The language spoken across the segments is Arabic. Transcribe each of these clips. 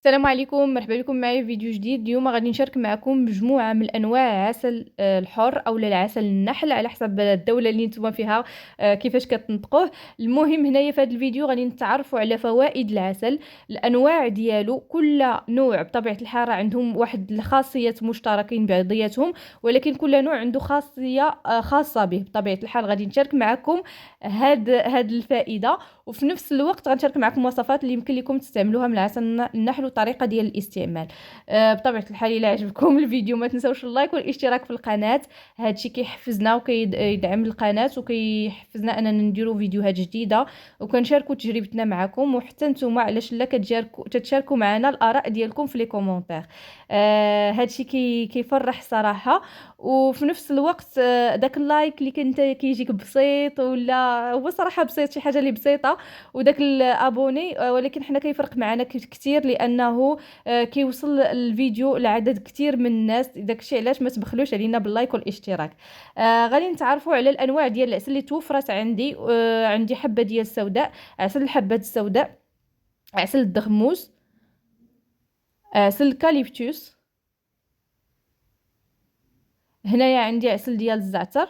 السلام عليكم، مرحبا بكم معايا في فيديو جديد. اليوم غادي نشارك معكم مجموعة من انواع عسل الحر او العسل النحل على حسب الدولة اللي نتوما فيها. كيفاش كتنطقوه. المهم هنايا في هذا الفيديو غادي نتعرفوا على فوائد العسل، الانواع ديالو. كل نوع بطبيعة الحال عندهم واحد الخاصيات مشتركين بعضياتهم، ولكن كل نوع عنده خاصية خاصة به. بطبيعة الحال غادي نشارك معكم هاد الفائدة، وفي نفس الوقت غنشارك معكم وصفات اللي يمكن لكم تستعملوها من عسل النحل وطريقه ديال الاستعمال. بطبيعه الحال الا عجبكم الفيديو ما تنساوش اللايك والاشتراك في القناه. هادشي كيحفزنا وكيدعم القناه وكيحفزنا اننا نديرو فيديوهات جديده وكنشاركوا تجربتنا معكم، وحتى نتوما علاش لا تتشاركوا معنا الاراء ديالكم في لي كومونتير. هادشي كيفرح صراحه. وفي نفس الوقت داك اللايك اللي كنت كيجيك بسيط، ولا هو صراحه بسيط، شي حاجه اللي بسيطه، وداك الابوني. ولكن حنا كيفرق معنا كتير لانه كيوصل الفيديو لعدد كتير من الناس. داكشي علاش ما تبخلوش علينا باللايك والاشتراك. غادي نتعرفوا على الانواع ديال العسل اللي توفرت عندي. عندي حبه ديال السوداء، عسل الحبات السوداء، عسل الدغموس، عسل الكاليبتوس. هنايا عندي عسل ديال الزعتر،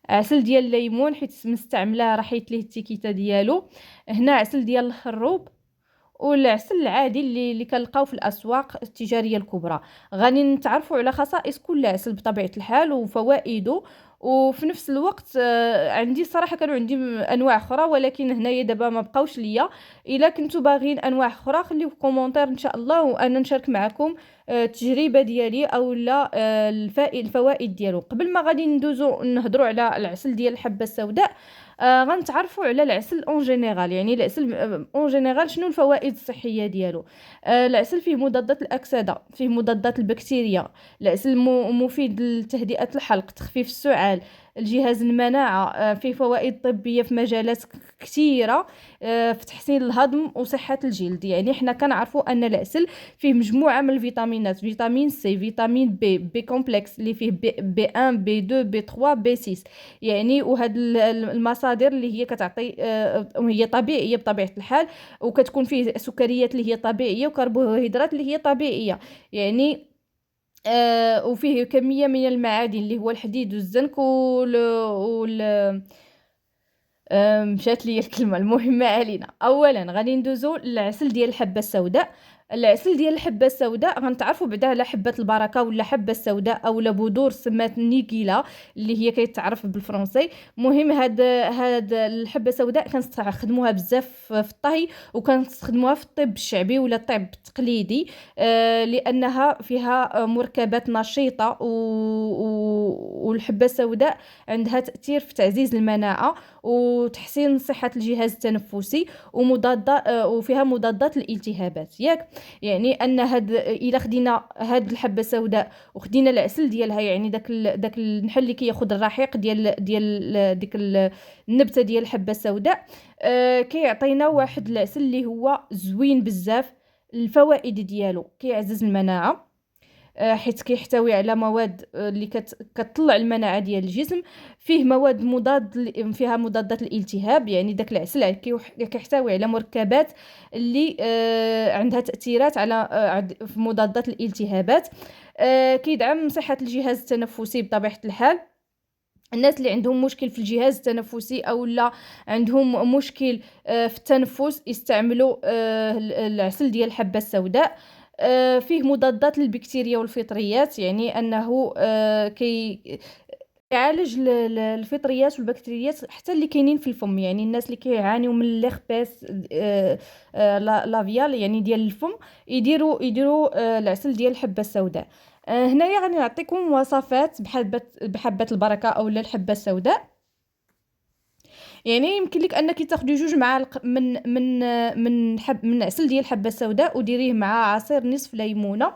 عسل ديال الليمون حيت مستعمله راه حيت ليه التيكيته ديالو. هنا عسل ديال الخروب، والعسل العادي اللي كنلقاو في الاسواق التجاريه الكبرى. غادي نتعرفوا على خصائص كل عسل بطبيعه الحال وفوائده. وفي نفس الوقت عندي صراحه كانوا عندي انواع اخرى، ولكن هنايا دابا ما بقاوش ليا. الا كنتو باغيين انواع اخرى خليو في كومونتير ان شاء الله، وانا نشارك معكم التجربه ديالي او لا الفوائد ديالو. قبل ما غادي ندوزو نهضروا على العسل ديال الحبه السوداء، غنتعرفوا على العسل اون جينيرال. يعني العسل اون جينيرال شنو الفوائد الصحيه ديالو. العسل فيه مضادات الاكسده، فيه مضادات البكتيريا. العسل مفيد لتهدئه الحلق، تخفيف السعال، الجهاز المناعه. فيه فوائد طبيه في مجالات كثيره، في تحسين الهضم وصحه الجلد. يعني حنا كنعرفوا ان العسل فيه مجموعه من الفيتامينات: فيتامين سي، فيتامين بي كومبلكس اللي فيه بي 1 بي 2 بي 3 بي 6. يعني وهاد المصادر اللي هي كتعطي هي طبيعيه بطبيعه الحال، وكتكون فيه سكريات اللي هي طبيعيه وكربوهيدرات اللي هي طبيعيه. يعني وفيه كميه من المعادن اللي هو الحديد والزنك مشات لي الكلمه. المهم ما علينا. اولا غادي ندوزو للعسل ديال الحبه السوداء. العسل ديال الحبه السوداء غنتعرفوا بعدا على حبه البركه ولا حبه السوداء اولا بذور سمات نيكيلا اللي هي كيتعرف بالفرنسي. مهم هاد الحبه السوداء كنستخدموها بزاف في الطهي، وكنستخدموها في الطب الشعبي ولا الطب التقليدي. لانها فيها مركبات نشيطه والحبه السوداء عندها تاثير في تعزيز المناعه وتحسين صحة الجهاز التنفسي، وفيها مضادات الالتهابات. ياك يعني ان الا خدينا هاد الحبة السوداء وخدينا العسل ديالها، يعني داك النحل اللي كياخد الرحيق ديال ديك النبتة ديال الحبة السوداء، كيعطينا واحد العسل اللي هو زوين بزاف. الفوائد ديالو: كيعزز المناعة، حيت كيحتوي على مواد اللي كتطلع المناعه ديال الجسم. فيه مواد فيها مضادات الالتهاب. يعني داك العسل كيحتوي على مركبات اللي عندها تاثيرات على في مضادات الالتهابات. كيدعم صحه الجهاز التنفسي بطبيعه الحال. الناس اللي عندهم مشكل في الجهاز التنفسي او لا عندهم مشكل في التنفس يستعملوا العسل ديال الحبة السوداء. فيه مضادات للبكتيريا والفطريات، يعني انه يعالج الفطريات والبكتيريات حتى اللي كاينين في الفم. يعني الناس اللي كيعانيوا من ليغبيس لافيال يعني ديال الفم يديروا العسل ديال الحبة السوداء. هنايا غادي نعطيكم وصفات بحبة البركة او الحبة السوداء. يعني يمكن لك انك تاخدي 2 معالق من عسل ديال الحبه السوداء وديريه مع عصير نصف ليمونه،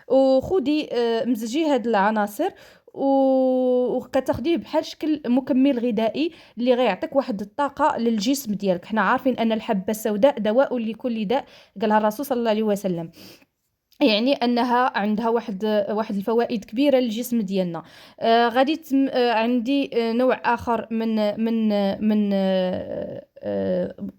وخدي مزجي هاد العناصر وكتاخديه بحال شكل مكمل غذائي اللي غيعطيك واحد الطاقه للجسم ديالك. حنا عارفين ان الحبه السوداء دواء لكل داء، قالها الرسول صلى الله عليه وسلم. يعني انها عندها واحد الفوائد كبيره للجسم ديالنا. غادي عندي نوع اخر من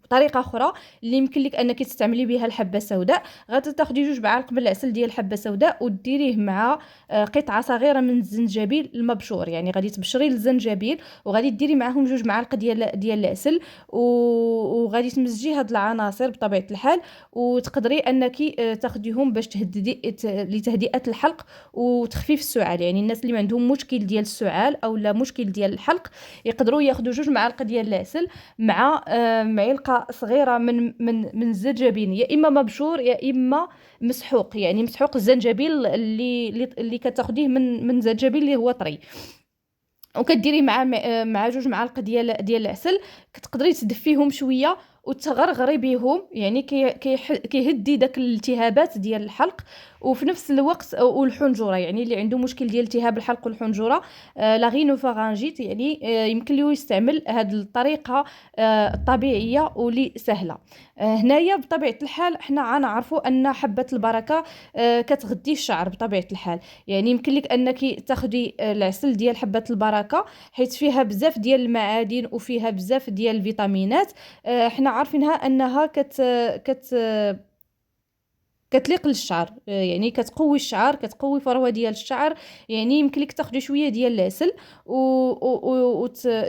طريقه اخرى اللي يمكن لك انك تستعملي بها الحبه السوداء. غادي تاخدي 2 معالق من العسل ديال الحبه السوداء وديريه مع قطعه صغيره من الزنجبيل المبشور. يعني غادي تبشري الزنجبيل وغادي ديري معاهم 2 معالق ديال العسل وغادي تمزجي هاد العناصر بطبيعه الحال، وتقدري انك تاخديهم باش تهددي لتهدئه الحلق وتخفيف السعال. يعني الناس اللي ما عندهم مشكل ديال السعال او لا مشكل ديال الحلق يقدروا ياخذوا 2 معالق ديال العسل مع معلقه صغيره من الزنجبيل، يا اما مبشور يا اما مسحوق. يعني مسحوق الزنجبيل اللي كتاخديه من زنجبيل اللي هو طري، وكديري مع 2 معالق ديال العسل. كتقدري تدفيهم شويه وتغرغري بهم، يعني كيهدي داك الالتهابات ديال الحلق وفي نفس الوقت والحنجره. يعني اللي عنده مشكل ديال التهاب الحلق والحنجره لا غينوفارانجيت، يعني يمكن له يستعمل هذه الطريقه الطبيعيه واللي سهله. هنايا بطبيعه الحال حنا غنعرفوا ان حبه البركه كتغذي الشعر بطبيعه الحال. يعني يمكن لك انك تاخدي العسل ديال حبه البركه حيت فيها بزاف ديال المعادن وفيها بزاف ديال الفيتامينات. حنا عارفينها انها كتليق للشعر، يعني كتقوي الشعر، كتقوي فروه ديال الشعر. يعني يمكن لك تاخدي شويه ديال العسل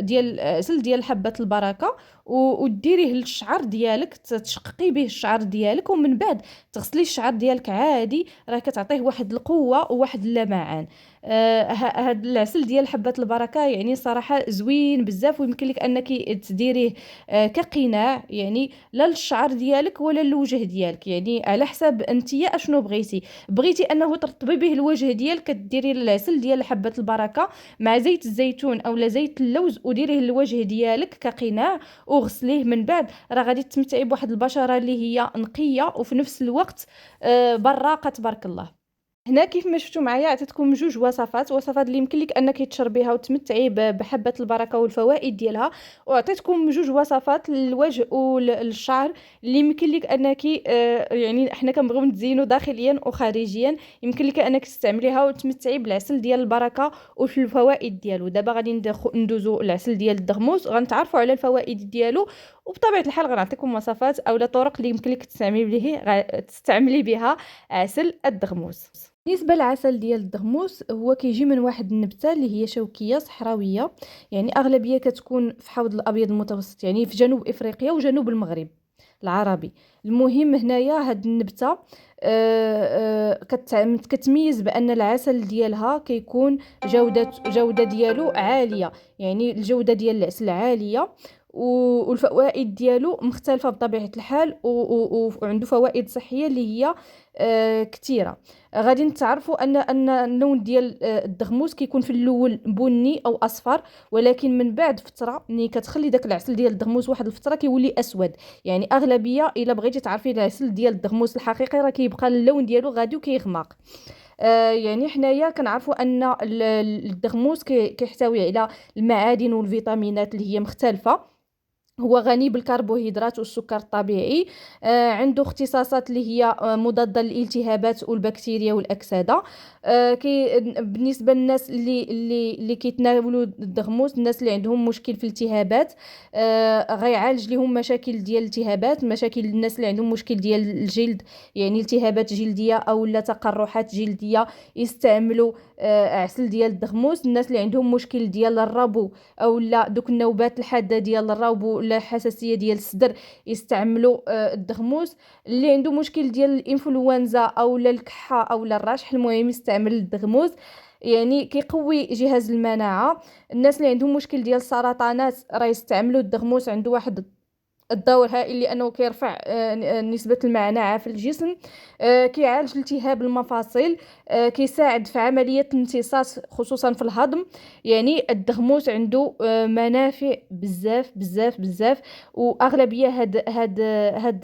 ديال العسل ديال حبه البركه وديريه للشعر ديالك، تشققي به الشعر ديالك ومن بعد تغسلي الشعر ديالك عادي. راه كتعطيه واحد القوه وواحد اللمعان. هاد العسل ديال حبه البركه يعني صراحه زوين بزاف، ويمكن لك انك تديريه كقناع، يعني لا للشعر ديالك ولا للوجه ديالك، يعني على حساب انتيا اشنو بغيتي انه ترطبي به الوجه ديالك كديري العسل ديال حبه البركه مع زيت الزيتون اولا زيت اللوز وديريه للوجه ديالك كقناع وغسليه. من بعد راه غادي تمتعي بواحد البشره اللي هي نقيه وفي نفس الوقت براقه تبارك الله. هنا كيف ما شفتوا معايا عطيتكم 2 وصفات اللي يمكن لك انك تشربيها وتمتعي بحبه البركه والفوائد ديالها، وعطيتكم 2 وصفات للوجه وللشعر اللي يمكن لك انك يعني احنا كنبغيو نزينوا داخليا وخارجيا. يمكن لك انك تستعمليها وتمتعي بالعسل ديال البركه وفي الفوائد ديالو. دابا غادي ندوزو العسل ديال الدغموس، غنتعرفوا على الفوائد ديالو، وبطبيعه الحال غنعطيكم وصفات اولا طرق اللي يمكن لك تستعملي بها عسل الدغموس. بالنسبه للعسل ديال الدغموس هو كيجي من واحد النبته اللي هي شوكيه صحراويه، يعني اغلبيه كتكون في حوض الابيض المتوسط، يعني في جنوب افريقيا وجنوب المغرب العربي. المهم هنايا هاد النبته كتميز بان العسل ديالها كيكون جوده ديالو عاليه، يعني الجوده ديال العسل عاليه والفوائد ديالو مختلفه بطبيعه الحال وعنده فوائد صحيه اللي هي كثيره. غادي نتعرفوا ان اللون ديال الدغموس كيكون في الاول بني او اصفر، ولكن من بعد فتره ملي كتخلي داك العسل ديال الدغموس واحد الفتره كيولي اسود. يعني اغلبيه الا بغيتي تعرفي العسل ديال الدغموس الحقيقي راه كيبقى اللون ديالو غادي وكيغمق. يعني حنايا كنعرفوا ان الدغموس كيحتوي على المعادن والفيتامينات اللي هي مختلفه. هو غني بالكربوهيدرات والسكر الطبيعي. عنده اختصاصات اللي هي مضادة للالتهابات والبكتيريا والأكسدة. بالنسبة للناس اللي كيتناولوا الدغموس، الناس اللي عندهم مشكل في الالتهابات غيعالج لهم مشاكل ديال الالتهابات، مشاكل الناس اللي عندهم مشكل ديال الجلد، يعني التهابات جلدية أو لا تقرحات جلدية يستعملوا عسل ديال الدغموس. الناس اللي عندهم مشكل ديال الربو او لا دوك النوبات الحاده ديال الربو ولا حساسيه ديال الصدر يستعملوا الدغموس. اللي عنده مشكل ديال الانفلونزا او لا الكحه او لا الرشح المهم يستعمل الدغموس، يعني كيقوي جهاز المناعه. الناس اللي عندهم مشكل ديال السرطانات راه يستعملوا الدغموس، عنده واحد الدور هائل لانه كيرفع نسبه المناعه في الجسم. كيعالج التهاب المفاصل، كيساعد في عمليه الامتصاص خصوصا في الهضم. يعني الدغموس عنده منافع بزاف بزاف بزاف. واغلبيه هاد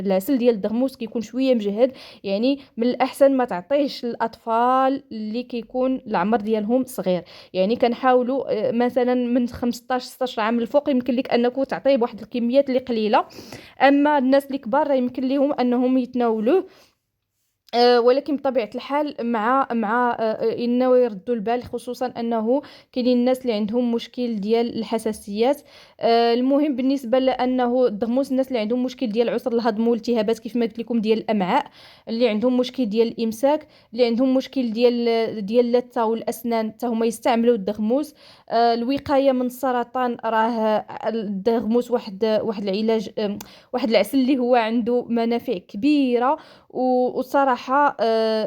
العسل ديال الدغموس كيكون شويه مجهد، يعني من الاحسن ما تعطيهش الاطفال اللي كيكون العمر ديالهم صغير. يعني كنحاولوا مثلا من 15 16 عام الفوق يمكن لك انكم تعطيه بواحد الكميات اللي قليله. اما الناس اللي كبار راه يمكن لهم انهم يتناولوه ولكن بطبيعة الحال مع إنه يردوا البال، خصوصا أنه كاينين الناس اللي عندهم مشكل ديال الحساسيات. المهم بالنسبة لأنه الدغموس، الناس اللي عندهم مشكل ديال العسر الهضم والالتهابات كيف ما قلت لكم ديال الأمعاء، اللي عندهم مشكل ديال الإمساك، اللي عندهم مشكل ديال اللثة والأسنان، حتى هما يستعملوا الدغموس. الوقاية من السرطان، راه الدغموس واحد العلاج، واحد العسل اللي هو عنده منافع كبيرة. وصراحة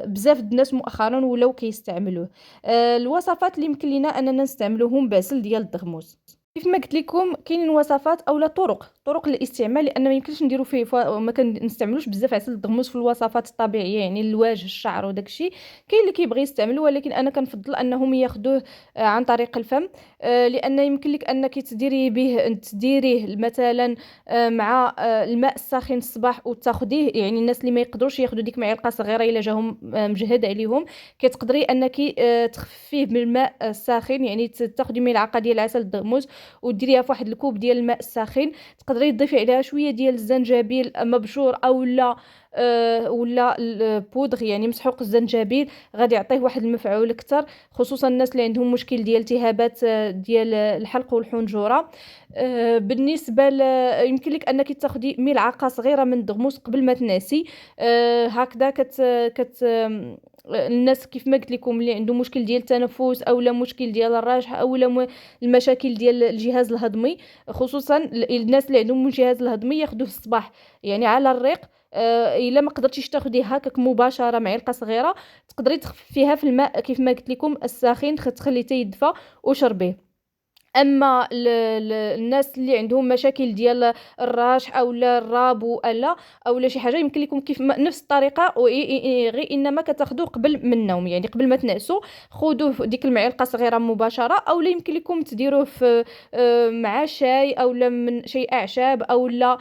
بزاف د الناس مؤخرا ولاو كيستعملوه. الوصفات اللي يمكن لينا اننا نستعملوهم باسل ديال الدغموس، كيف ما قلت لكم كاينين وصفات اولا طرق للاستعمال، لان ما يمكنش نديروا فيه ما كنستعملوش بزاف عسل الدغموس في الوصفات الطبيعيه، يعني الواجه الشعر وداك الشيء. كاين اللي كيبغي يستعملوه، ولكن انا كنفضل انهم ياخذوه عن طريق الفم. لان يمكن لك انك تديريه مثلا مع الماء الساخن الصباح وتاخديه. يعني الناس اللي ما يقدروش ياخذوا ديك معلقه صغيره الا جاهم مجهد عليهم، كتقدري انك تخفيه بالماء الساخن. يعني تاخدي ملعقه ديال عسل الدغموس وديريها في واحد الكوب ديال الماء الساخن، تقدري تضيفي عليها شويه ديال الزنجبيل مبشور او لا ولا البودغ، يعني مسحوق الزنجبيل، غادي يعطيه واحد المفعول اكثر، خصوصا الناس اللي عندهم مشكل ديال التهابات ديال الحلق والحنجره. بالنسبه يمكن لك انك تاخدي ملعقه صغيره من الدغموس قبل ما تنعسي. هكذا كت الناس كيف ما قلت لكم اللي عنده مشكل ديال التنفس او لا مشكل ديال الرشح او لا المشاكل ديال الجهاز الهضمي، خصوصا الناس اللي عندهم الجهاز الهضمي ياخذوه الصباح يعني على الريق. الا ما قدرتيش تاخديه هكاك مباشره معلقه صغيره، تقدري تخفيها في الماء كيف ما قلت لكم الساخن، تخليه يدفى وشربيه. اما الناس اللي عندهم مشاكل ديال الرشح او الربو او شي حاجه، يمكن لكم كيف نفس الطريقه غير انما كتاخذوه قبل من النوم، يعني قبل ما تنعسوا خذوه ديك المعلقه صغيره مباشره، او لا يمكن لكم تديروه في مع شاي او لا من شي اعشاب او لا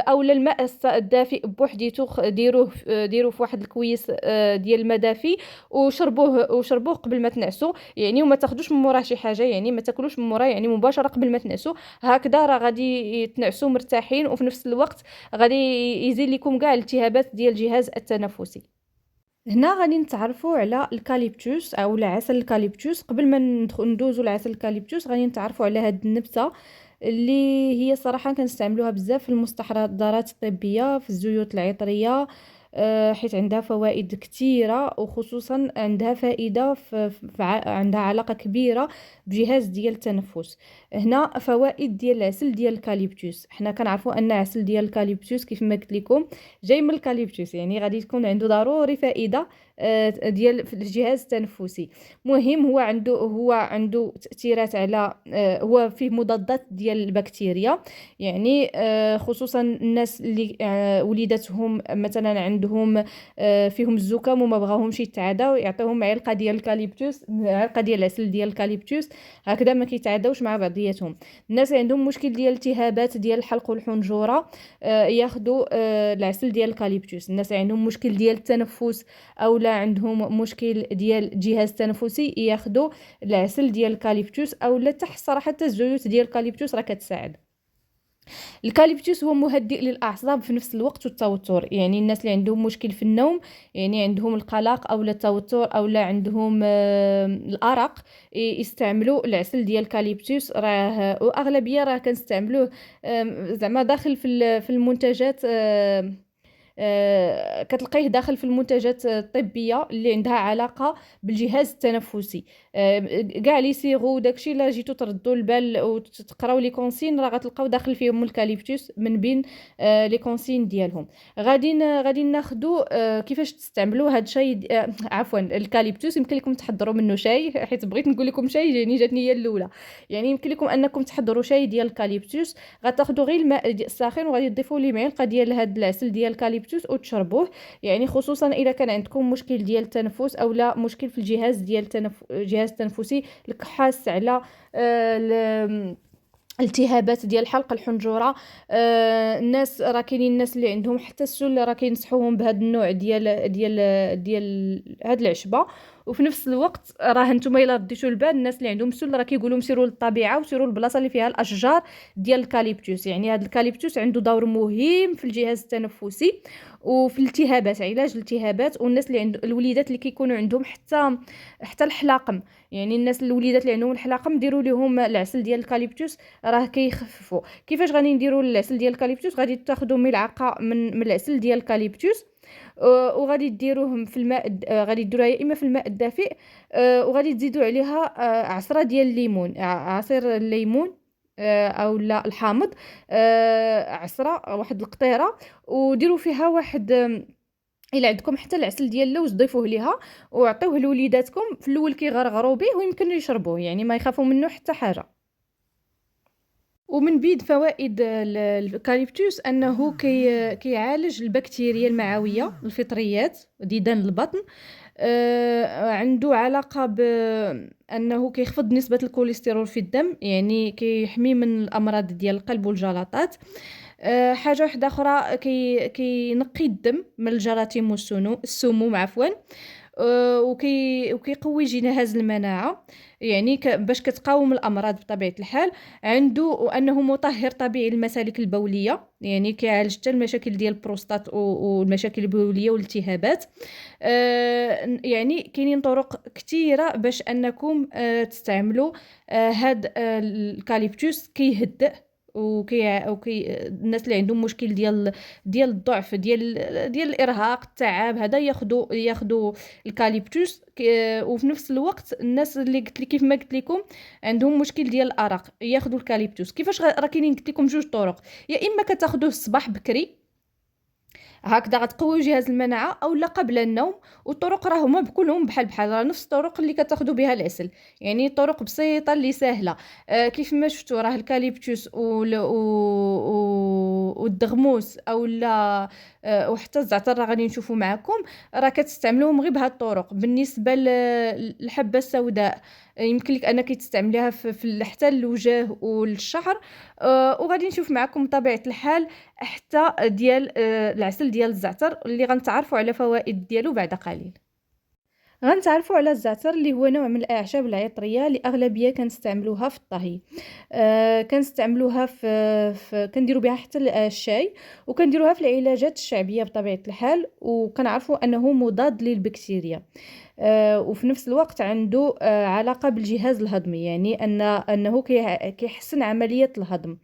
الماء الدافئ بوحديتو، ديروه في واحد الكويس ديال الماء دافي وشربوه قبل ما تنعسوا. يعني وما تاخذوش من موراه شي حاجه، يعني ما تاكلوش من موراه، يعني مباشره قبل ما تنعسوا. هكذا راه غادي تنعسوا مرتاحين، وفي نفس الوقت غادي يزيل لكم كاع الالتهابات ديال الجهاز التنفسي. هنا غادي نتعرفوا على الكاليبتوس او عسل الكاليبتوس. قبل ما ندوزو لعسل الكاليبتوس غادي نتعرفوا على هاد النبته اللي هي صراحه كنستعملوها بزاف في المستحضرات الطبيه، في الزيوت العطريه، حيت عندها فوائد كثيره، وخصوصا عندها فائده عندها علاقه كبيره بجهاز ديال التنفس. هنا فوائد ديال العسل ديال الكاليبتوس. حنا كنعرفوا ان عسل ديال الكاليبتوس كيف ما قلت لكم جاي من الكاليبتوس، يعني غادي تكون عنده ضروري فائده ديال في الجهاز التنفسي. مهم هو عنده تاثيرات على هو فيه مضادات ديال البكتيريا. يعني خصوصا الناس اللي وليداتهم مثلا عندهم فيهم الزكام وما بغاهمش يتعداو، يعطيهم معلقه ديال الكاليبتوس، معلقه ديال العسل ديال الكاليبتوس، هكذا ما كيتعداوش مع بعضياتهم. الناس اللي عندهم مشكل ديال الالتهابات ديال الحلق والحنجره ياخذوا العسل ديال الكاليبتوس. الناس اللي عندهم مشكل ديال التنفس او لا عندهم مشكل ديال الجهاز التنفسي ياخذوا العسل ديال الكاليبتوس، او لا تحت صراحه الزيوت ديال الكاليبتوس راه كتساعد. الكاليبتوس هو مهدئ للاعصاب في نفس الوقت والتوتر. يعني الناس اللي عندهم مشكل في النوم، يعني عندهم القلق او التوتر او لا عندهم الارق، يستعملوا العسل ديال الكاليبتوس. راه واغلبيه راه كنستعملوه زعما داخل في المنتجات. كتلقيه داخل في المنتجات الطبيه اللي عندها علاقه بالجهاز التنفسي. كاع لي سيرو داكشي الا جيتو تردوا البال وتقراو لي كونسين، راه غتلقاو داخل فيهم الكاليبتوس من بين لي كونسين ديالهم. غادي ناخذوا كيفاش تستعملوا هذا الشاي عفوا الكاليبتوس. يمكن لكم تحضروا منه شاي، حيت بغيت نقول لكم شاي يعني جاتني هي الاولى. يعني يمكن لكم انكم تحضروا شاي ديال الكاليبتوس، غتاخذوا غير الماء الساخن وغادي تضيفوا ليه معلقه ديال هذا العسل ديال الكاليبتوس وتشربوه. يعني خصوصا اذا كان عندكم مشكل ديال التنفس او لا مشكل في الجهاز ديال الجهاز التنفسي، حاس على التهابات ديال حلق الحنجره. الناس راه كاينين الناس اللي عندهم حتى السل، راه كينصحوهم بهذا النوع ديال هاد العشبه. وفي نفس الوقت راه نتوما الا رديتوا البال الناس اللي عندهم سل راه كيقولوا سيروا للطبيعه وسيروا للبلاصه اللي فيها الاشجار ديال الكاليبتوس. يعني هذا الكاليبتوس عنده دور مهم في الجهاز التنفسي وفي الالتهابات، علاج الالتهابات. والناس اللي عند الوليدات اللي كيكونوا عندهم حتى الحلاقم، يعني الناس الوليدات اللي عندهم الحلاقم ديروا لهم العسل ديال الكاليبتوس راه كيخففوا. كيفاش غادي نديروا العسل ديال الكاليبتوس؟ غادي تاخذوا ملعقه من العسل ديال الكاليبتوس، وغادي ديروهم في الماء، غادي ديروها يا اما في الماء الدافئ، وغادي تزيدوا عليها عصره ديال الليمون، عصير الليمون او لا الحامض، عصره واحد القطيره، وديروا فيها واحد الا عندكم حتى العسل ديال اللوز ضيفوه ليها وعطيوه لوليداتكم. في الاول كيغرغروا به ويمكن يشربوه، يعني ما يخافوا منه حتى حاجه. ومن بيد فوائد الكاليبتوس انه كيعالج البكتيريا المعويه، الفطريات، ديدان البطن. عنده علاقه بانه كيخفض نسبه الكوليسترول في الدم، يعني كيحمي من الامراض ديال القلب والجلطات. حاجه واحده اخرى، كينقي الدم من الجراثيم السموم عفوا. وكيقوي جهاز المناعه، يعني باش كتقاوم الامراض بطبيعه الحال. عنده وانه مطهر طبيعي للمسالك البوليه، يعني كيعالج حتى المشاكل ديال البروستات والمشاكل البوليه والالتهابات. يعني كاينين طرق كثيره باش انكم تستعملوا هاد الكاليبتوس. كيهدئ الناس اللي عندهم مشكل ديال الضعف، ديال الارهاق، التعب، هذا ياخذوا الكاليبتوس. وفي نفس الوقت الناس اللي قلت لي كيف ما قلت لكم عندهم مشكل ديال الارق ياخذوا الكاليبتوس. كيفاش راه كاينين قلت لكم جوج طرق، يا اما كتاخذوه الصباح بكري هكذا غتقويو جهاز المناعه، او لا قبل النوم. والطرق راه هما كلهم بحال راه نفس الطرق اللي كتاخذوا بها العسل، يعني طرق بسيطه اللي سهله. كيف ما شفتوا راه الكاليبتوس والدغموس او لا وحتى الزعتر راه غادي نشوفوا معكم راه كتستعملوهم غير بهاد الطرق. بالنسبه للحبه السوداء يمكن لك انك تستعمليها حتى الوجه والشعر. وغادي نشوف معكم بطبيعه الحال حتى ديال العسل ديال الزعتر اللي غنتعرفوا على فوائد ديالو بعد قليل. غنتعرفوا على الزعتر اللي هو نوع من الاعشاب العطريه اللي اغلبيه كنستعملوها في الطهي. كنستعملوها كنديروا بها حتى الشاي، وكنديروها في العلاجات الشعبيه بطبيعه الحال، وكنعرفوا انه مضاد للبكتيريا. وفي نفس الوقت عنده علاقه بالجهاز الهضمي، يعني انه كيحسن عمليه الهضم.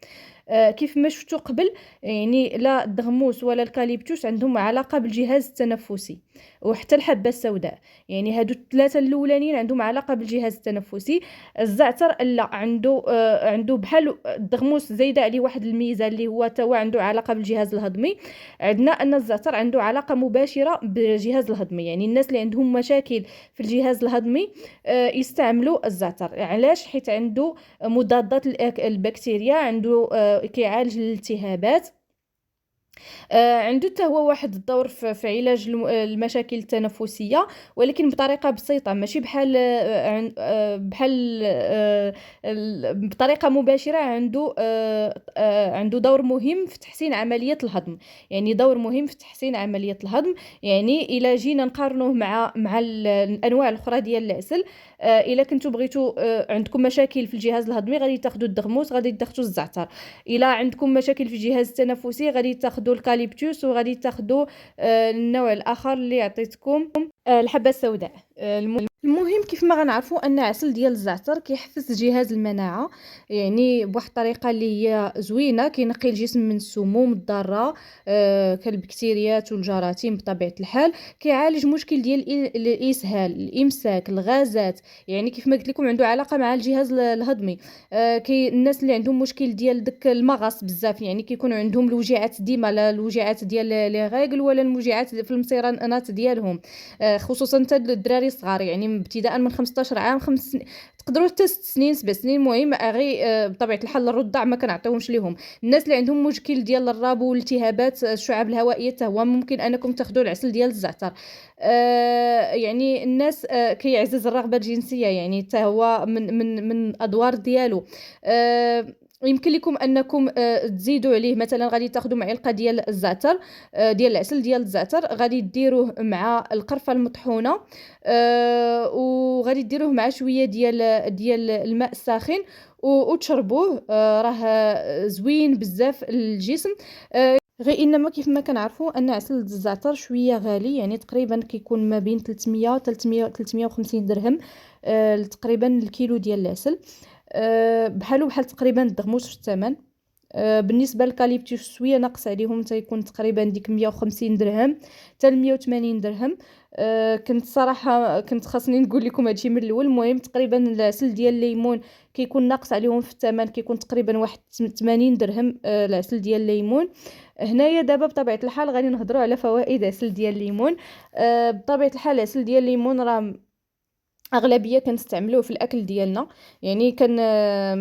كيف ما شفتوا قبل، يعني لا الدغموس ولا الكاليبتوس عندهم علاقه بالجهاز التنفسي، وحتى الحبه السوداء، يعني هادو الثلاثه الاولانيين عندهم علاقه بالجهاز التنفسي. الزعتر لا، عنده بحال الدغموس زايده عليه واحد الميزه اللي هو تا هو عنده علاقه بالجهاز الهضمي. عندنا ان الزعتر عنده علاقه مباشره بالجهاز الهضمي، يعني الناس اللي عندهم مشاكل في الجهاز الهضمي يستعملوا الزعتر. علاش؟ حيت عنده مضادات البكتيريا، عنده كيعالج الالتهابات. عنده حتى هو واحد الدور في علاج المشاكل التنفسيه، ولكن بطريقه بسيطه، ماشي بطريقه مباشره. عنده دور مهم في تحسين عمليه الهضم، يعني دور مهم في تحسين عمليه الهضم. يعني الا جينا نقارنوه مع الانواع الاخرى ديال العسل، الا كنتو بغيتو عندكم مشاكل في الجهاز الهضمي غادي تاخذوا الدغموس، غادي تاخذوا الزعتر. الا عندكم مشاكل في الجهاز التنفسي غادي تاخذوا الكاليبتوس، وغادي تاخذوا النوع الاخر اللي عطيتكم الحبه السوداء. المهم كيف ما غنعرفوا ان عسل ديال الزعتر كيحفز جهاز المناعه، يعني بواحد الطريقه اللي هي زوينه، كينقي الجسم من السموم الضاره كالبكتيريات والجراثيم بطبيعه الحال. كيعالج مشكل ديال الاسهال، الامساك، الغازات، يعني كيف ما قلت لكم عنده علاقه مع الجهاز الهضمي. الناس اللي عندهم مشكل ديال داك المغص بزاف، يعني كيكونوا عندهم الوجيعات ديما، لا الوجيعات ديال لي غيغل ولا الموجعات في المصيرانات ديالهم، خصوصا حتى الدراري الصغار، يعني ابتداء من 15 عام، 5 سنين، تقدروا حتى 6 سنين 7 سنين. المهم غير بطبيعه الحال الرضع ما كنعطيوهمش ليهم. الناس اللي عندهم مشكل ديال الربو والالتهابات الشعب الهوائيه حتى هو ممكن انكم تاخذوا العسل ديال الزعتر. يعني الناس كيعزز الرغبه الجنسيه، يعني حتى هو من ادوار ديالو. يمكن لكم أنكم تزيدوا عليه، مثلًا غادي تاخدوا معلقة ديال الزعتر، ديال العسل ديال الزعتر، غادي ديروه مع القرفة المطحونة، وغادي ديروه مع شوية ديال الماء الساخن وتشربوه. راه زوين بزاف للجسم. غير إنما كيف ما كنعرفوا أن عسل الزعتر شوية غالي، يعني تقريبا كيكون ما بين 300 350 درهم تقريبا الكيلو ديال العسل. بحالو بحال تقريبا الدغموس في الثمن. بالنسبه للكاليبتوس شويه ناقص عليهم، تيكون تقريبا ديك 150 درهم حتى ل 180 درهم. كنت صراحه كنت خاصني نقول لكم هادشي من الاول. المهم تقريبا العسل ديال الليمون كيكون ناقص عليهم في الثمن، كيكون تقريبا واحد 80 درهم العسل ديال الليمون. هنايا دابا بطبيعه الحال غادي نهضروا على فوائد عسل ديال الليمون. بطبيعه الحال العسل ديال الليمون راه اغلبيه كنستعملوه في الاكل ديالنا، يعني كان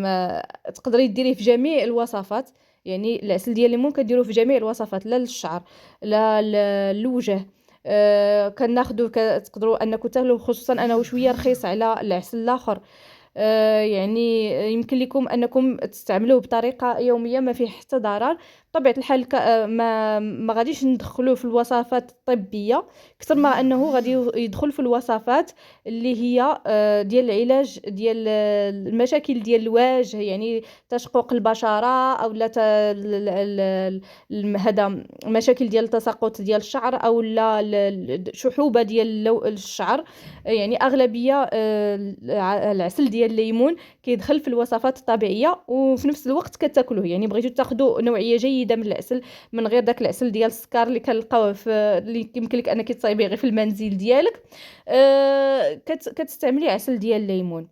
ما تقدري ديريه في جميع الوصفات. يعني العسل ديال الليمون كديروه في جميع الوصفات، لا للشعر لا للوجه. كناخذوا تقدروا انكم تاكلوا، خصوصا انه شويه رخيص على العسل الاخر. يعني يمكن لكم أنكم تستعملوه بطريقة يومية، ما فيه حتى ضرر. بطبيعة الحال ما غاديش ندخلوه في الوصفات الطبية أكثر ما أنه غادي يدخل في الوصفات اللي هي ديال العلاج ديال المشاكل ديال الوجه، يعني تشقق البشرة أو لا هذا مشاكل ديال التساقط ديال الشعر أو لا شحوبة ديال الشعر. يعني أغلبية العسل ديال الليمون كيدخل في الوصفات الطبيعية، وفي نفس الوقت كتاكلوه. يعني بغيتو تاخدوا نوعية جيدة من العسل، من غير داك العسل ديال السكر اللي كنلقاوه في اللي يمكن لك انك تصايبيه غير في المنزل ديالك. كتستعملي عسل ديال الليمون.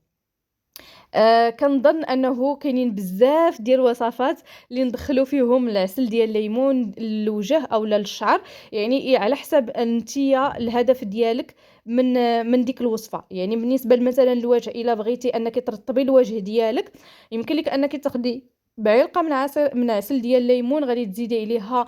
كنظن انه كاينين بزاف ديال الوصفات اللي ندخلوا فيهم العسل ديال الليمون للوجه او للشعر، يعني على حسب انتيا الهدف ديالك من ديك الوصفه. يعني بالنسبه مثلا للوجه، الا بغيتي انك ترطبي الوجه ديالك، يمكن لك انك تاخدي معلقه من عسل ديال الليمون، غادي تزيدي عليها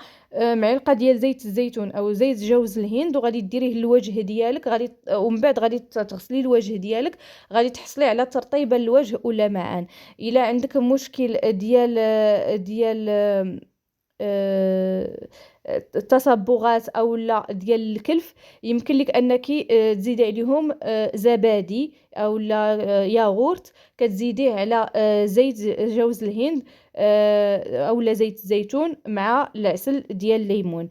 معلقه ديال زيت الزيتون او زيت جوز الهند، وغادي ديريه للوجه ديالك. ومن بعد غادي تغسلي الوجه ديالك، غادي تحصلي على ترطيبه الوجه ولا معان. الا عندك مشكل ديال آه، التصبغات او لا ديال الكلف، يمكن لك انك تزيدي عليهم زبادي او لا ياغورت، كتزيديه على زيت جوز الهند او لا زيت الزيتون مع العسل ديال الليمون.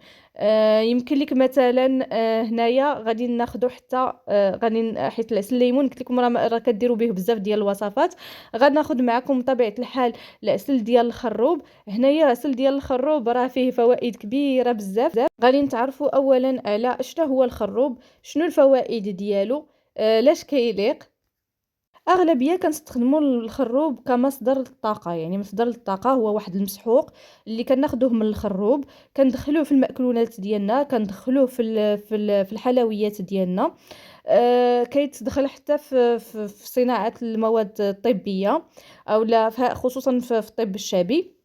يمكن لك مثلا هنايا غادي ناخذ حتى حيت العسل الليمون قلت لكم راه كديروا به بزاف ديال الوصفات. غادي ناخذ معكم بطبيعه الحال العسل ديال الخروب. هنايا العسل ديال الخروب راه فيه فوائد كبيره بزاف. غادي نتعرفوا اولا على شنو هو الخروب، شنو الفوائد ديالو، لاش كيليق. اغلبيه كنستخدموا الخروب كمصدر للطاقه. يعني مصدر للطاقه هو واحد المسحوق اللي كناخذوه من الخروب، كندخلوه في المأكولات ديالنا، كندخلوه في الحلويات ديالنا. كيتدخل حتى في صناعه المواد الطبيه او لا خصوصا في الطب الشعبي.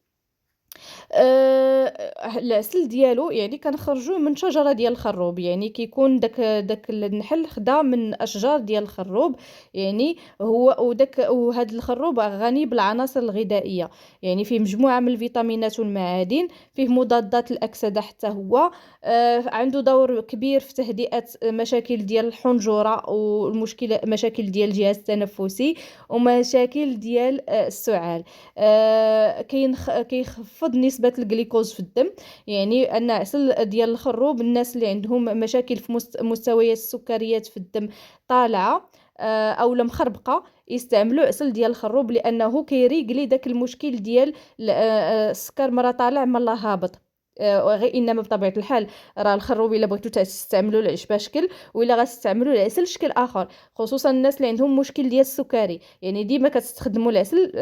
العسل ديالو يعني كنخرجوه من شجرة ديال الخروب، يعني كيكون داك النحل خدا من أشجار ديال الخروب. يعني وهاد الخروب غني بالعناصر الغذائية، يعني فيه مجموعة من الفيتامينات والمعادن، فيه مضادات الأكسدة حتى هو. عنده دور كبير في تهدئة مشاكل ديال الحنجرة والمشكلة مشاكل ديال الجهاز التنفسي ومشاكل ديال السعال. كيخفض نسبة الجليكوز في الدم. يعني أن عسل ديال الخروب، الناس اللي عندهم مشاكل في مستويات السكريات في الدم طالعة أو مخربقة، يستعملوا عسل ديال الخروب، لأنه كيريقلي داك المشكل ديال السكر مرة طالع مرة هابط. غير انما بطبيعه الحال راه الخروب الا بغيتو تستعملوا العشبه شكل، ولا غتستعملوا العسل شكل اخر، خصوصا الناس اللي عندهم مشكل ديال السكري. يعني ديما كتستخدموا العسل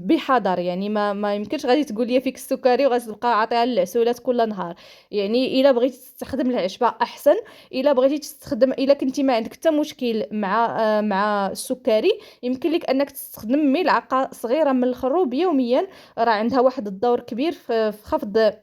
بحذر. يعني ما يمكنش غادي تقول لي فيك السكري وغتبقى عاطيها للعسولات كل نهار. يعني الا بغيتي تستخدم العشبه احسن. الا بغيتي تستخدم، الا كنتي ما عندك حتى مشكل مع السكري، يمكن لك انك تستخدم ملعقه صغيره من الخروب يوميا. راه عندها واحد الدور كبير في خفض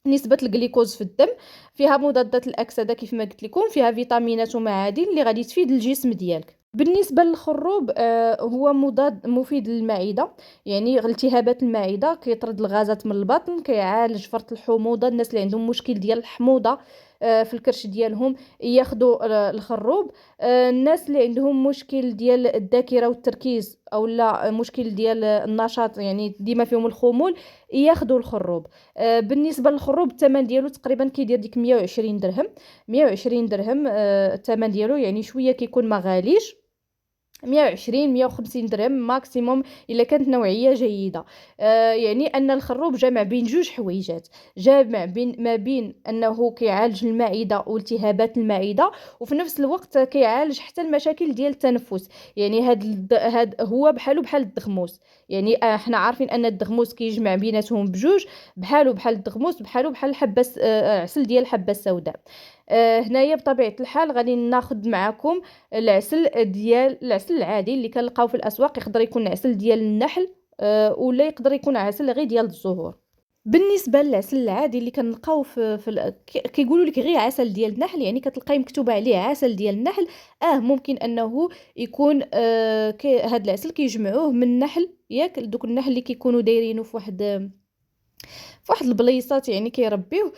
نسبة الجليكوز في الدم. فيها مضادات الأكسدة كيف ما قلت لكم، فيها فيتامينات ومعادن اللي غادي تفيد الجسم ديالك. بالنسبة للخروب هو مضاد مفيد للمعدة، يعني التهابات المعدة، كيطرد الغازات من البطن، كيعالج فرط الحموضة. الناس اللي عندهم مشكل ديال الحموضة في الكرش ديالهم ياخدوا الخروب. الناس اللي عندهم مشكل ديال الذاكرة والتركيز أو لا مشكل ديال النشاط، يعني ديما فيهم الخمول، ياخدوا الخروب. بالنسبة للخروب الثمن ديالو تقريبا كيدير ديك 120 درهم. 120 درهم الثمن ديالو، يعني شوية كيكون ما غاليش. 120 150 درهم ماكسيموم الا كانت نوعيه جيده. يعني ان الخروب جمع بين جوج حويجات، جامع بين ما بين انه كيعالج المعده والتهابات المعده، وفي نفس الوقت كيعالج حتى المشاكل ديال التنفس. يعني هاد هو بحالو بحال الدغموس. يعني احنا عارفين ان الدغموس كيجمع بيناتهم بجوج، بحالو بحال الدغموس، بحالو بحال الحبه عسل ديال الحبه السوداء. هنايا بطبيعه الحال غادي ناخذ معكم العسل العادي اللي كنلقاو في الاسواق. يقدر يكون عسل ديال النحل، ولا يقدر يكون عسل غير ديال الزهور. بالنسبه للعسل العادي اللي كنلقاو كيقولوا لك غير عسل ديال النحل، يعني كتلقاي مكتوب عليه عسل ديال النحل. ممكن انه يكون هاد العسل كيجمعوه من النحل، ياك دوك النحل اللي كيكونوا دايرينه في واحد البليصات، يعني كيربيوه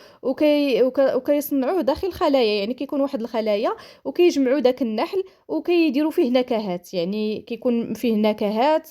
وكيصنعوه داخل خلايا، يعني كيكون واحد الخلايا وكيجمعوا داك النحل وكيديروا فيه نكهات. يعني كيكون فيه نكهات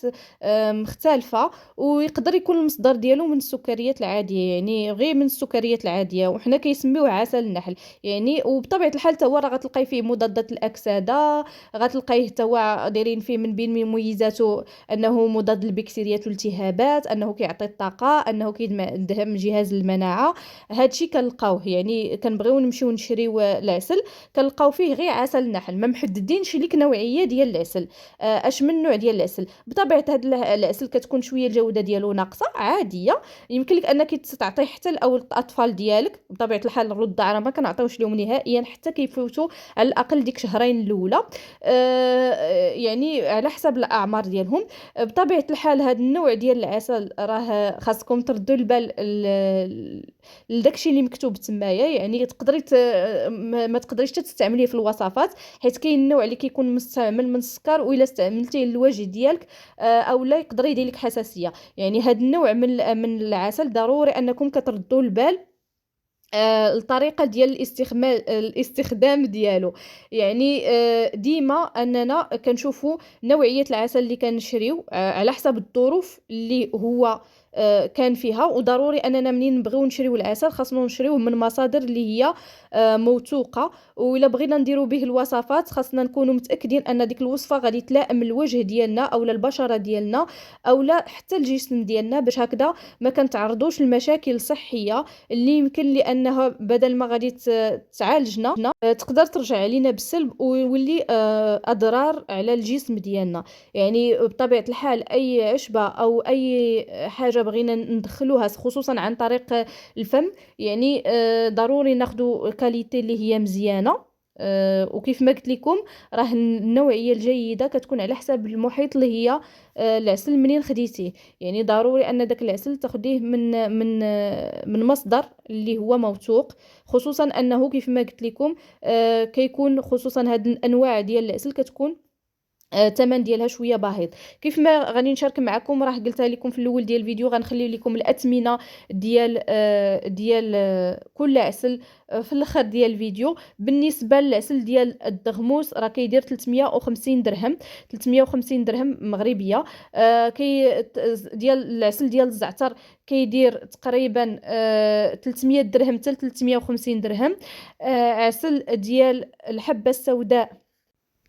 مختلفة، ويقدر يكون المصدر ديالو من السكريات العادية، يعني غير من السكريات العادية، وحنا كيسميوه عسل النحل. يعني وبطبيعة الحال تا هو راه غتلقاي فيه مضادات الأكسدة، غتلقايه تا هو دايرين فيه من بين مميزاته انه مضاد للبكتيريات والالتهابات، انه كيعطي الطاقه، انه كيدعم جهاز المناعه. هادشي كنلقاوه، يعني كنبغيو نمشيو نشريو العسل كنلقاو فيه غير عسل النحل، ما محددينش ليك نوعيه ديال العسل. اش من نوع ديال العسل. بطبيعه هاد العسل كتكون شويه الجوده ديالو ناقصه عاديه، يمكن لك انك تعطيه حتى الاطفال ديالك. بطبيعه الحال الرضع راه ما كنعطيوش لهم نهائيا حتى كيفوتوا على الاقل ديك شهرين الاولى، يعني على حسب الاعمار ديالهم. بطبيعة الحال هاد النوع ديال العسل راه خاصكم تردوا البال لداكشي اللي مكتوب تمايا. يعني تقدري ما تقدريش تستعمليه في الوصفات، حيت كاين النوع اللي كيكون مستعمل من السكر، والا استعملتيه للوجه ديالك او لا يقدر يدير لك حساسية. يعني هاد النوع من العسل ضروري انكم كتردوا البال الطريقة ديال الاستخدام ديالو. يعني ديما اننا كنشوفوا نوعية العسل اللي كنشريو على حسب الظروف اللي هو كان فيها. وضروري اننا منين نبغيو نشريو العسل خاصنا نشريوه من مصادر اللي هي موثوقة. وإلا بغينا نديرو به الوصفات خاصنا نكونوا متأكدين ان ديك الوصفة غادي تلائم الوجه ديالنا او البشرة ديالنا او لا حتى الجسم ديالنا، باش هكذا ما كنتعرضوش لمشاكل صحية اللي يمكن لانها بدل ما غادي تعالجنا تقدر ترجع علينا بالسلب ويولي اضرار على الجسم ديالنا. يعني بطبيعه الحال اي عشبه او اي حاجه بغينا ندخلوها خصوصا عن طريق الفم، يعني ضروري ناخدو كاليتي اللي هي مزيانه. وكيف ما قلت لكم راه النوعيه الجيده كتكون على حساب المحيط اللي هي العسل منين خديتيه. يعني ضروري ان داك العسل تاخديه من مصدر اللي هو موثوق، خصوصا انه كيف ما قلت لكم كيكون خصوصا هاد الانواع ديال العسل كتكون الثمن ديالها شويه باهظ. كيف ما غادي نشارك معكم، راه قلتها لكم في الاول ديال الفيديو، غنخلي لكم الاثمنه ديال كل عسل في الاخر ديال الفيديو. بالنسبه للعسل ديال الدغموس راه كيدير 350 درهم، 350 درهم مغربيه. ديال العسل ديال الزعتر كيدير تقريبا 300 درهم حتى 350 درهم. عسل ديال الحبه السوداء،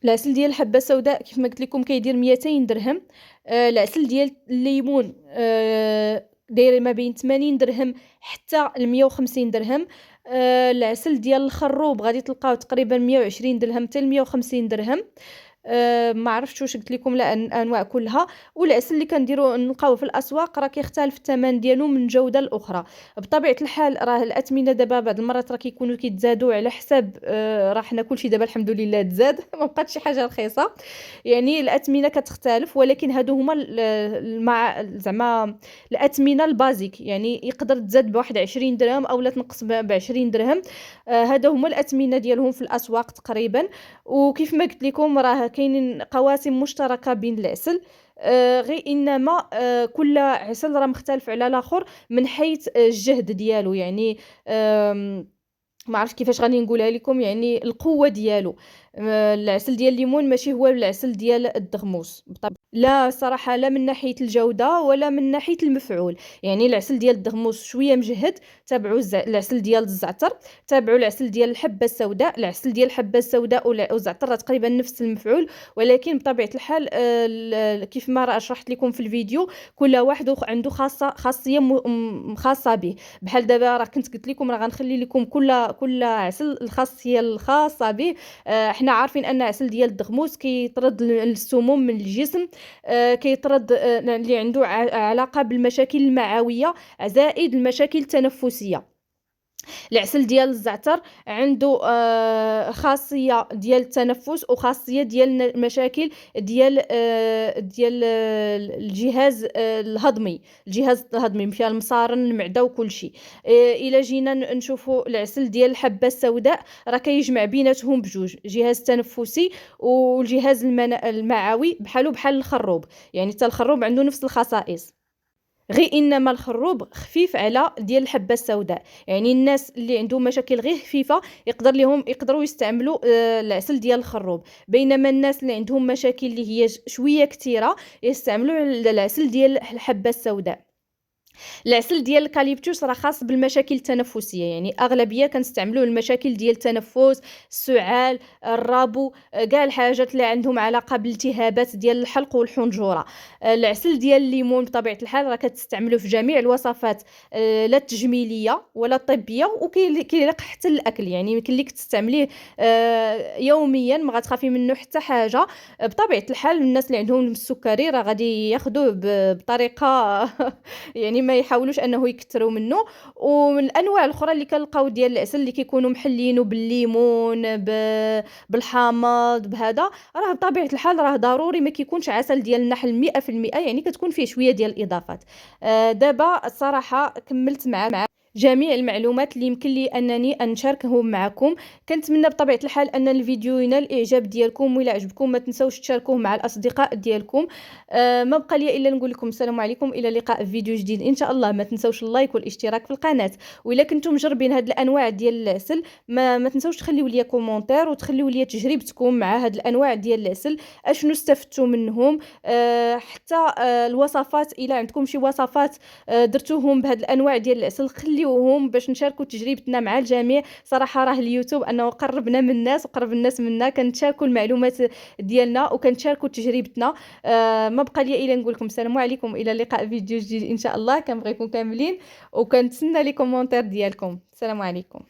العسل ديال الحبه السوداء كيف ما قلت لكم كيدير 200 درهم. العسل ديال الليمون داير ما بين 80 درهم حتى ل 150 درهم. العسل ديال الخروب غادي تلقاو تقريبا 120 درهم حتى ل 150 درهم. ما عرفتش واش قلت لكم لا انواع كلها. والعسل اللي كنديروا نلقاوه في الاسواق راه كيختلف الثمن ديالو من جوده لاخرى. بطبيعه الحال راه الاثمنه دابا بعض المرات راه كيكونوا كيتزادوا على حساب راه حنا كلشي دابا الحمد لله تزاد ما بقاتش شي حاجه رخيصه. يعني الاثمنه كتختلف، ولكن هادو هما مع زعما الاثمنه البازيك. يعني يقدر تزاد بواحد 20 درهم او لا تنقص ب 20 درهم. هادو هما الاثمنه ديالهم في الاسواق تقريبا. وكيف ما قلت لكم راه كاينين قواسم مشتركة بين العسل، غير إنما كل عسل راه مختلف على الآخر من حيث الجهد ديالو، يعني ما عرفتش كيفاش غادي نقولها لكم، يعني القوة ديالو. العسل ديال الليمون ماشي هو العسل ديال الدغموس لا صراحة، لا من ناحية الجودة ولا من ناحية المفعول. يعني العسل ديال الدغموس شوية مجهد، تابعوا العسل ديال الزعتر، تابعوا العسل ديال الحبة السوداء. العسل ديال الحبة السوداء والزعتر راه تقريبا نفس المفعول، ولكن بطبيعة الحال كيف ما راه شرحت لكم في الفيديو، كل واحد عنده خاصية خاصة به. بحال دابا راه كنت قلت لكم راه غنخلي لكم كل عسل الخاصية الخاصة به. احنا عارفين ان عسل ديال الدغموس كيطرد السموم من الجسم، كيطرد اللي عنده علاقة بالمشاكل المعوية زائد المشاكل التنفسية. العسل ديال الزعتر عنده خاصية ديال التنفس وخاصية ديال المشاكل ديال الجهاز الهضمي، الجهاز الهضمي فيها المصارن المعدة وكل شيء. إلا جينا نشوفوا العسل ديال الحبة السوداء راه كيجمع بيناتهم بجوج، الجهاز التنفسي والجهاز المعوي، بحال الخروب، يعني حتى الخروب عنده نفس الخصائص، غير انما الخروب خفيف على ديال الحبه السوداء. يعني الناس اللي عندهم مشاكل غير خفيفه يقدروا يستعملوا العسل ديال الخروب، بينما الناس اللي عندهم مشاكل اللي هي شويه كثيره يستعملوا العسل ديال الحبه السوداء. العسل ديال الكاليبتوس راه خاص بالمشاكل التنفسيه، يعني اغلبيه كنستعملوه المشاكل ديال التنفس، السعال، الربو، كاع الحاجات اللي عندهم علاقه بالالتهابات ديال الحلق والحنجره. العسل ديال الليمون بطبيعه الحال راه كتستعملوه في جميع الوصفات، لا التجميليه ولا الطبيه، وكيليق حتى الاكل، يعني يمكن لك تستعمليه يوميا ما غتخافي منه حتى حاجه. بطبيعه الحال الناس اللي عندهم السكري راه غادي ياخذوه بطريقه يعني ما يحاولوش انه يكثروا منه. ومن الانواع الاخرى اللي كنلقاو ديال العسل اللي كيكونوا محلينه بالليمون، بالحامض، بهذا راه بطبيعه الحال راه ضروري ما كيكونش عسل ديال النحل 100%، يعني كتكون فيه شويه ديال الاضافات. دابا الصراحه كملت مع جميع المعلومات اللي يمكن لي انني نشاركهم معكم. كنتمنى بطبيعه الحال ان الفيديو ينال الاعجاب ديالكم، وإلا عجبكم ما تنسوش تشاركوه مع الاصدقاء ديالكم. ما بقى لي الا نقول لكم السلام عليكم، الى اللقاء في فيديو جديد ان شاء الله. ما تنسوش اللايك والاشتراك في القناه، وإلا كنتم مجربين هاد الانواع ديال العسل ما تنسوش تخليوا لي كومونتير وتخليوا لي تجربتكم مع هاد الانواع ديال العسل، اشنو استفدتوا منهم. حتى الوصفات، الى عندكم شي وصفات درتوهم بهاد الانواع ديال العسل خليوهم باش نشاركوا تجربتنا مع الجميع. صراحه راه اليوتيوب انه قربنا من الناس وقرب الناس منا، كنتشاركوا المعلومات ديالنا وكنتشاركوا تجربتنا. ما بقى لي الا نقول لكم السلام عليكم، الى اللقاء في فيديو جديد ان شاء الله. كنبغيكم كاملين وكنتسنى لي كومونتير ديالكم. السلام عليكم.